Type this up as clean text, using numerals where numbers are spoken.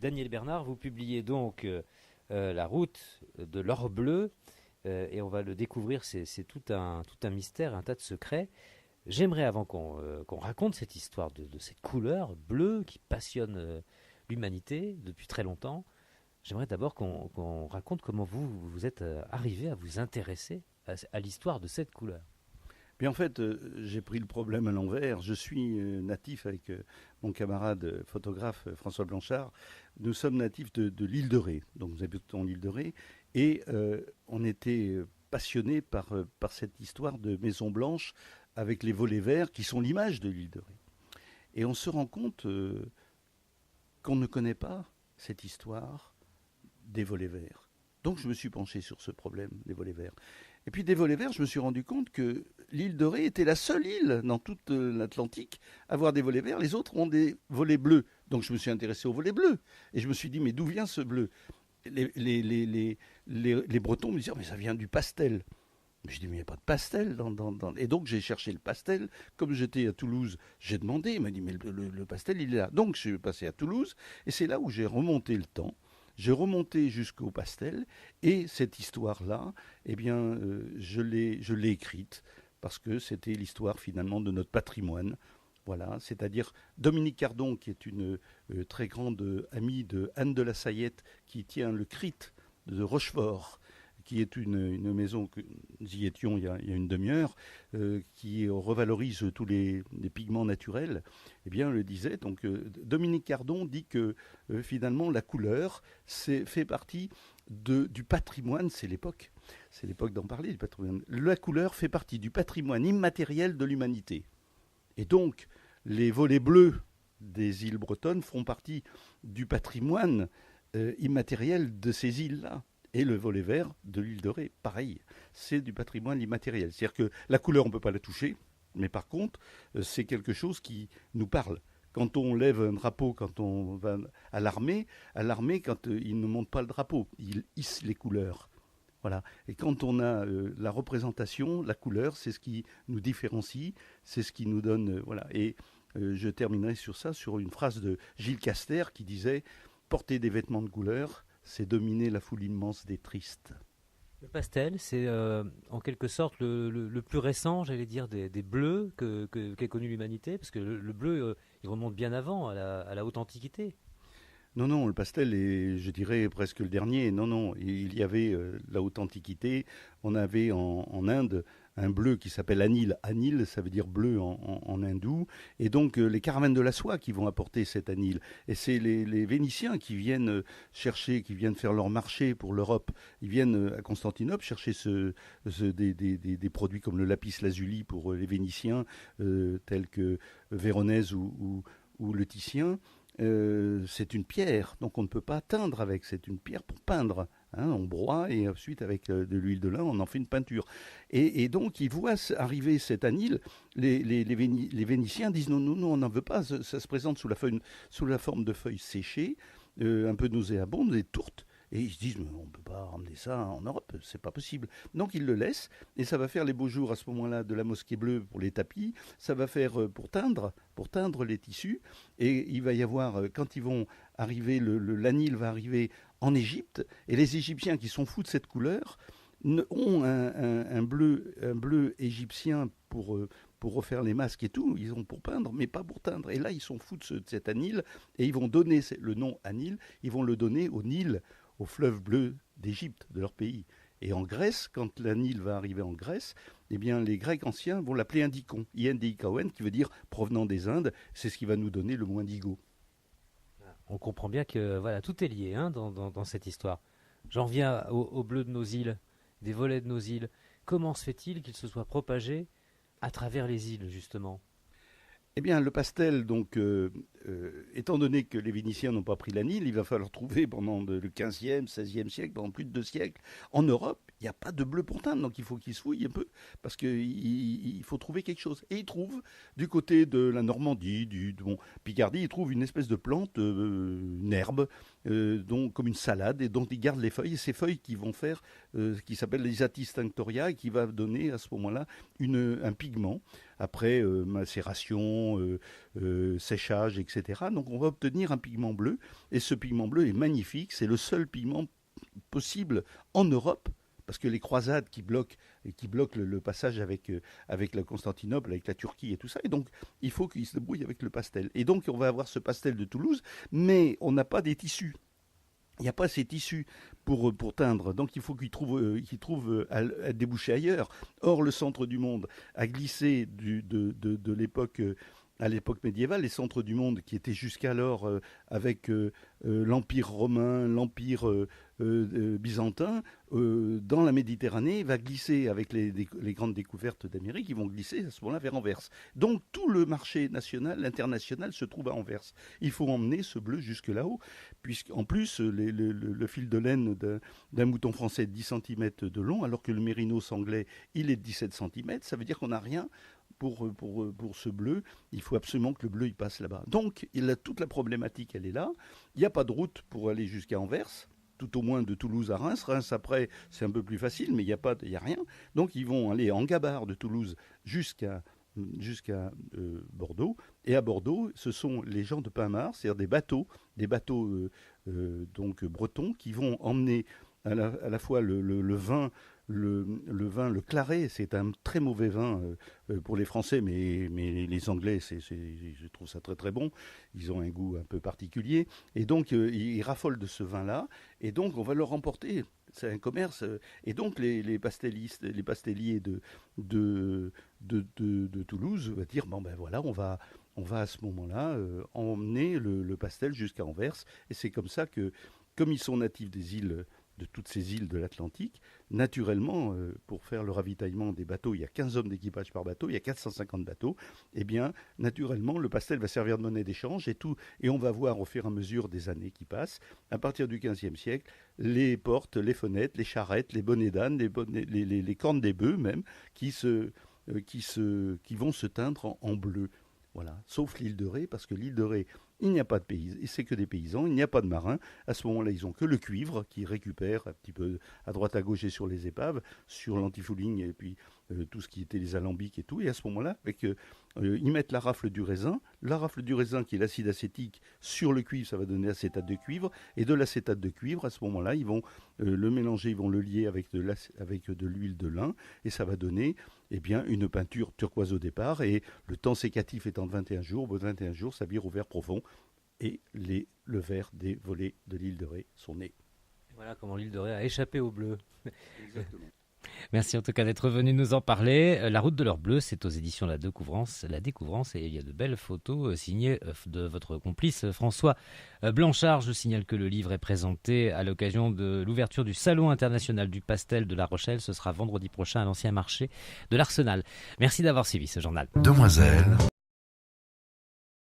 Daniel Bernard, vous publiez donc La route de l'or bleu, et on va le découvrir, c'est tout un mystère, un tas de secrets. J'aimerais, avant qu'on raconte cette histoire de cette couleur bleue qui passionne l'humanité depuis très longtemps, j'aimerais d'abord qu'on raconte comment vous êtes arrivé à vous intéresser à l'histoire de cette couleur. Puis en fait, j'ai pris le problème à l'envers. Je suis natif avec mon camarade photographe François Blanchard. Nous sommes natifs de l'île de Ré. Donc nous habitons l'île de Ré. Et on était passionnés par cette histoire de Maison Blanche avec les volets verts qui sont l'image de l'île de Ré. Et on se rend compte qu'on ne connaît pas cette histoire des volets verts. Donc je me suis penché sur ce problème des volets verts. Et puis des volets verts, je me suis rendu compte que l'île de Ré était la seule île dans toute l'Atlantique à avoir des volets verts. Les autres ont des volets bleus. Donc je me suis intéressé aux volets bleus. Et je me suis dit, mais d'où vient ce bleu? Les Bretons me disaient, oh, mais ça vient du pastel. Je dis, mais il n'y a pas de pastel. Et donc j'ai cherché le pastel. Comme j'étais à Toulouse, j'ai demandé. Il m'a dit, mais le pastel, il est là. Donc je suis passé à Toulouse. Et c'est là où j'ai remonté le temps. J'ai remonté jusqu'au pastel et cette histoire-là, eh bien, je l'ai écrite parce que c'était l'histoire finalement de notre patrimoine. Voilà, c'est-à-dire Dominique Cardon, qui est une très grande amie de Anne de la Sayette, qui tient le CRIT de Rochefort, qui est une maison que nous y étions il y a une demi-heure, qui revalorise tous les pigments naturels, eh bien, le disait. Donc, Dominique Cardon dit que finalement, la couleur fait partie du patrimoine, c'est l'époque d'en parler, du patrimoine. La couleur fait partie du patrimoine immatériel de l'humanité. Et donc, les volets bleus des îles bretonnes font partie du patrimoine immatériel de ces îles-là. Et le volet vert de l'île de Ré, pareil, c'est du patrimoine immatériel. C'est-à-dire que la couleur, on ne peut pas la toucher, mais par contre, c'est quelque chose qui nous parle. Quand on lève un drapeau, quand on va à l'armée, quand ils ne montent pas le drapeau, ils hissent les couleurs. Voilà. Et quand on a la représentation, la couleur, c'est ce qui nous différencie, c'est ce qui nous donne. Voilà. Et je terminerai sur ça, sur une phrase de Gilles Caster qui disait porter des vêtements de couleur, c'est dominer la foule immense des tristes. Le pastel, c'est en quelque sorte le plus récent, j'allais dire, des bleus qu'ait connu l'humanité, parce que le bleu, il remonte bien avant, à la haute antiquité. Non, non, le pastel est, je dirais, presque le dernier. Non, non, il y avait la haute antiquité. On avait en Inde un bleu qui s'appelle anil. Anil, ça veut dire bleu en hindou. Et donc, les caravanes de la soie qui vont apporter cet anil. Et c'est les Vénitiens qui viennent chercher, qui viennent faire leur marché pour l'Europe. Ils viennent à Constantinople chercher des produits comme le lapis lazuli pour les Vénitiens, tels que Véronèse ou le Titien. C'est une pierre, donc on ne peut pas teindre avec, c'est une pierre pour peindre. Hein, on broie et ensuite avec de l'huile de lin on en fait une peinture. Et donc ils voient arriver cet anil, les Vénitiens disent non, non, non, on n'en veut pas, ça se présente sous la forme de feuilles séchées, un peu nauséabondes, des tourtes. Et ils se disent, mais on ne peut pas ramener ça en Europe, c'est pas possible. Donc ils le laissent, et ça va faire les beaux jours à ce moment-là de la mosquée bleue pour les tapis, ça va faire pour teindre les tissus, et il va y avoir, quand ils vont arriver, l'anil va arriver en Égypte, et les Égyptiens qui sont fous de cette couleur ont un bleu égyptien pour refaire les masques et tout, ils ont pour peindre, mais pas pour teindre. Et là, ils sont fous de cet anil, et ils vont donner le nom anil, ils vont le donner au Nil, au fleuve bleu d'Égypte, de leur pays. Et en Grèce, quand la Nil va arriver en Grèce, eh bien, les Grecs anciens vont l'appeler Indikon, I-N-D-I-K-O-N, qui veut dire provenant des Indes. C'est ce qui va nous donner le mot indigo. On comprend bien que voilà, tout est lié hein, dans cette histoire. J'en reviens au bleu de nos îles, des volets de nos îles. Comment se fait-il qu'il se soit propagé à travers les îles, justement? Eh bien, le pastel, donc, étant donné que les Vénitiens n'ont pas pris la Nil, il va falloir trouver pendant le 15e, 16e siècle, pendant plus de 2 siècles, en Europe, il n'y a pas de bleu pour teindre, donc il faut qu'ils se fouillent un peu, parce qu'il faut trouver quelque chose. Et ils trouvent, du côté de la Normandie, Picardie, ils trouvent une espèce de plante, une herbe, comme une salade, et dont ils gardent les feuilles, et ces feuilles qui vont faire, qui s'appelle les Atis tinctoria, et qui va donner à ce moment-là un pigment. après macération, séchage, etc. Donc on va obtenir un pigment bleu, et ce pigment bleu est magnifique, c'est le seul pigment possible en Europe, parce que les croisades qui bloquent le passage avec la Constantinople, avec la Turquie et tout ça, et donc il faut qu'ils se débrouillent avec le pastel. Et donc on va avoir ce pastel de Toulouse, mais on n'a pas des tissus. Il n'y a pas ces tissus pour teindre, donc il faut qu'ils trouvent à déboucher ailleurs. Or, le centre du monde a glissé de l'époque à l'époque médiévale, les centres du monde qui étaient jusqu'alors avec l'Empire romain, l'Empire byzantin, dans la Méditerranée, va glisser avec les grandes découvertes d'Amérique, ils vont glisser à ce moment-là vers Anvers. Donc tout le marché national, international se trouve à Anvers. Il faut emmener ce bleu jusque là-haut, puisqu'en plus, le fil de laine d'un mouton français est de 10 cm de long, alors que le mérinos anglais, il est de 17 cm, ça veut dire qu'on n'a rien pour ce bleu. Il faut absolument que le bleu il passe là-bas. Donc toute la problématique, elle est là. Il n'y a pas de route pour aller jusqu'à Anvers, tout au moins de Toulouse à Reims. Reims, après, c'est un peu plus facile, mais il n'y a rien. Donc ils vont aller en gabarre de Toulouse jusqu'à Bordeaux. Et à Bordeaux, ce sont les gens de Pinmar, c'est-à-dire des bateaux donc bretons, qui vont emmener à la fois le vin, le claret. C'est un très mauvais vin pour les Français, mais les Anglais, je trouve ça très très bon. Ils ont un goût un peu particulier, et donc ils raffolent de ce vin-là, et donc on va leur emporter. C'est un commerce, et donc les pastellistes, les pastelliers de Toulouse vont dire bon ben voilà, on va à ce moment-là emmener le pastel jusqu'à Anvers, et c'est comme ça que, comme ils sont natifs de toutes ces îles de l'Atlantique, naturellement, pour faire le ravitaillement des bateaux, il y a 15 hommes d'équipage par bateau, il y a 450 bateaux, et bien, naturellement, le pastel va servir de monnaie d'échange, et on va voir au fur et à mesure des années qui passent, à partir du XVe siècle, les portes, les fenêtres, les charrettes, les bonnets d'âne, les cornes des bœufs même, qui vont se teindre en bleu. Voilà, sauf l'île de Ré, parce que l'île de Ré, il n'y a pas de paysans, c'est que des paysans, il n'y a pas de marins. À ce moment-là, ils n'ont que le cuivre qu'ils récupèrent un petit peu à droite à gauche et sur les épaves, sur l'antifouling et puis tout ce qui était les alambics et tout. Et à ce moment-là, ils mettent la rafle du raisin qui est l'acide acétique sur le cuivre, ça va donner acétate de cuivre. Et de l'acétate de cuivre, à ce moment-là, ils vont le mélanger, ils vont le lier avec de l'huile de lin, et ça va donner une peinture turquoise au départ. Et le temps sécatif étant de 21 jours, au bout de 21 jours, ça vire au vert profond. Et le vert des volets de l'île de Ré sont nés. Voilà comment l'île de Ré a échappé au bleu. Exactement. Merci en tout cas d'être venu nous en parler. La route de l'or bleu, c'est aux éditions La Découvrance, et il y a de belles photos signées de votre complice François Blanchard. Je signale que le livre est présenté à l'occasion de l'ouverture du Salon international du pastel de La Rochelle. Ce sera vendredi prochain à l'ancien marché de l'Arsenal. Merci d'avoir suivi ce journal. Demoiselle.